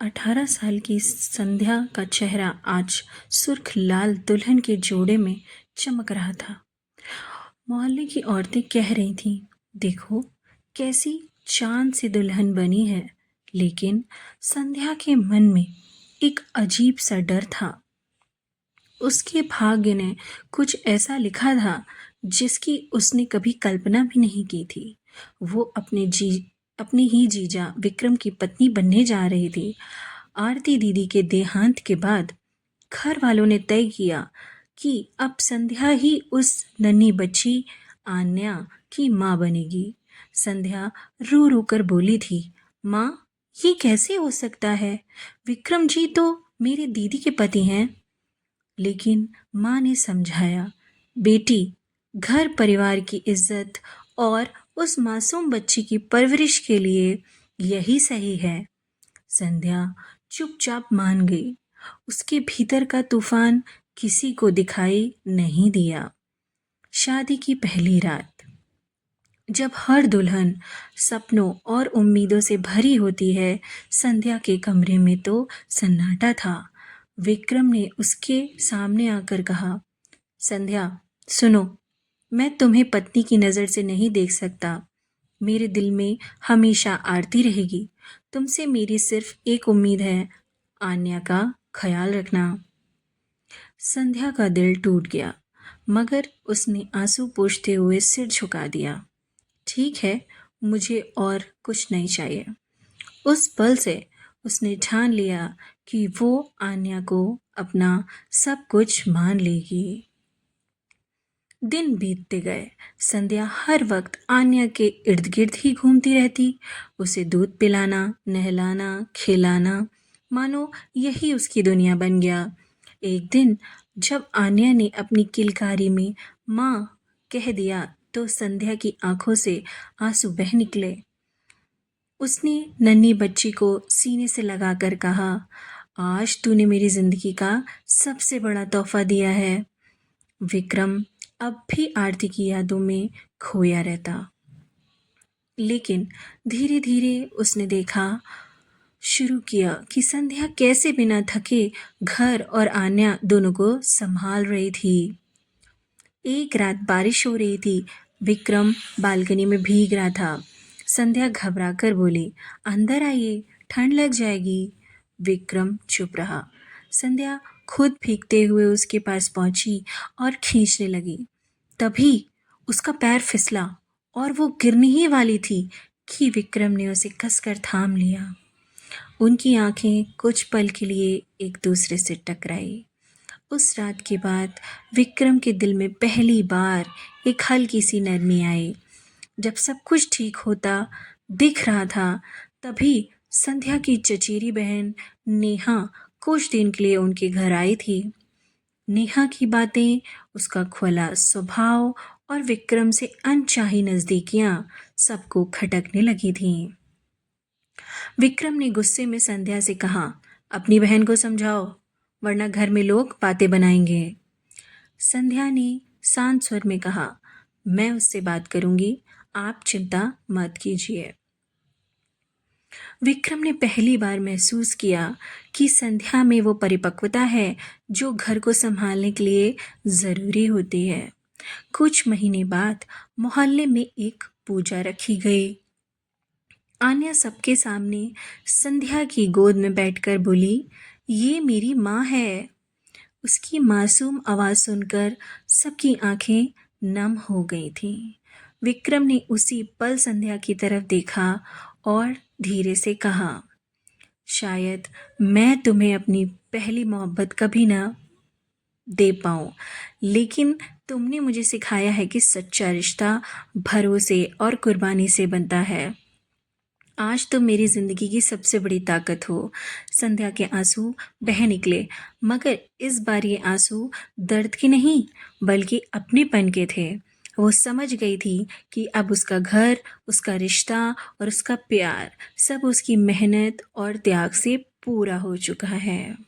18 साल की संध्या का चेहरा आज सुर्ख लाल दुल्हन के जोड़े में चमक रहा था। मोहल्ले की औरतें कह रही थीं, देखो कैसी चांद सी दुल्हन बनी है। लेकिन संध्या के मन में एक अजीब सा डर था। उसके भाग्य ने कुछ ऐसा लिखा था जिसकी उसने कभी कल्पना भी नहीं की थी। वो अपने ही जीजा विक्रम की पत्नी बनने जा रही थी। आरती दीदी के देहांत के बाद घर वालों ने तय किया कि अब संध्या ही उस नन्ही बच्ची आन्या की माँ बनेगी। संध्या रो रो कर बोली थी, माँ ये कैसे हो सकता है? विक्रम जी तो मेरे दीदी के पति हैं। लेकिन माँ ने समझाया, बेटी घर परिवार की इज्जत और उस मासूम बच्ची की परवरिश के लिए यही सही है। संध्या चुपचाप मान गई। उसके भीतर का तूफान किसी को दिखाई नहीं दिया। शादी की पहली रात, जब हर दुल्हन सपनों और उम्मीदों से भरी होती है, संध्या के कमरे में तो सन्नाटा था। विक्रम ने उसके सामने आकर कहा, संध्या सुनो, मैं तुम्हें पत्नी की नज़र से नहीं देख सकता। मेरे दिल में हमेशा आरती रहेगी। तुमसे मेरी सिर्फ एक उम्मीद है, आन्या का ख्याल रखना। संध्या का दिल टूट गया, मगर उसने आंसू पोंछते हुए सिर झुका दिया। ठीक है, मुझे और कुछ नहीं चाहिए। उस पल से उसने ठान लिया कि वो आन्या को अपना सब कुछ मान लेगी। दिन बीतते गए। संध्या हर वक्त आन्या के इर्द गिर्द ही घूमती रहती। उसे दूध पिलाना, नहलाना, खिलाना, मानो यही उसकी दुनिया बन गया। एक दिन जब आन्या ने अपनी किलकारी में माँ कह दिया तो संध्या की आंखों से आंसू बह निकले। उसने नन्ही बच्ची को सीने से लगाकर कहा, आज तूने मेरी जिंदगी का सबसे बड़ा तोहफा दिया है। विक्रम अब भी आरती की यादों में खोया रहता। लेकिन धीरे धीरे उसने देखा शुरू किया कि संध्या कैसे बिना थके घर और आन्या दोनों को संभाल रही थी। एक रात बारिश हो रही थी। विक्रम बालकनी में भीग रहा था। संध्या घबरा कर बोली, अंदर आइए, ठंड लग जाएगी। विक्रम चुप रहा। संध्या खुद भीगते हुए उसके पास पहुंची और खींचने लगी। तभी उसका पैर फिसला और वो गिरने ही वाली थी कि विक्रम ने उसे कसकर थाम लिया। उनकी आंखें कुछ पल के लिए एक दूसरे से टकराई। उस रात के बाद विक्रम के दिल में पहली बार एक हल्की सी नरमी आई। जब सब कुछ ठीक होता दिख रहा था, तभी संध्या की चचेरी बहन नेहा कुछ दिन के लिए उनके घर आई थी। नेहा की बातें, उसका खुला स्वभाव और विक्रम से अनचाही नज़दीकियां सबको खटकने लगी थीं। विक्रम ने गुस्से में संध्या से कहा, अपनी बहन को समझाओ, वरना घर में लोग बातें बनाएंगे। संध्या ने शांत स्वर में कहा, मैं उससे बात करूंगी, आप चिंता मत कीजिए। विक्रम ने पहली बार महसूस किया कि संध्या में वो परिपक्वता है जो घर को संभालने के लिए ज़रूरी होती है। कुछ महीने बाद मोहल्ले में एक पूजा रखी गई। आन्या सबके सामने संध्या की गोद में बैठकर बोली, ये मेरी माँ है। उसकी मासूम आवाज़ सुनकर सबकी आंखें नम हो गई थीं। विक्रम ने उसी पल संध्या की तरफ देखा और धीरे से कहा, शायद मैं तुम्हें अपनी पहली मोहब्बत कभी ना दे पाऊँ, लेकिन तुमने मुझे सिखाया है कि सच्चा रिश्ता भरोसे और कुर्बानी से बनता है। आज तुम मेरी ज़िंदगी की सबसे बड़ी ताकत हो। संध्या के आंसू बह निकले, मगर इस बार ये आंसू दर्द के नहीं बल्कि अपनेपन के थे। वो समझ गई थी कि अब उसका घर, उसका रिश्ता और उसका प्यार सब उसकी मेहनत और त्याग से पूरा हो चुका है।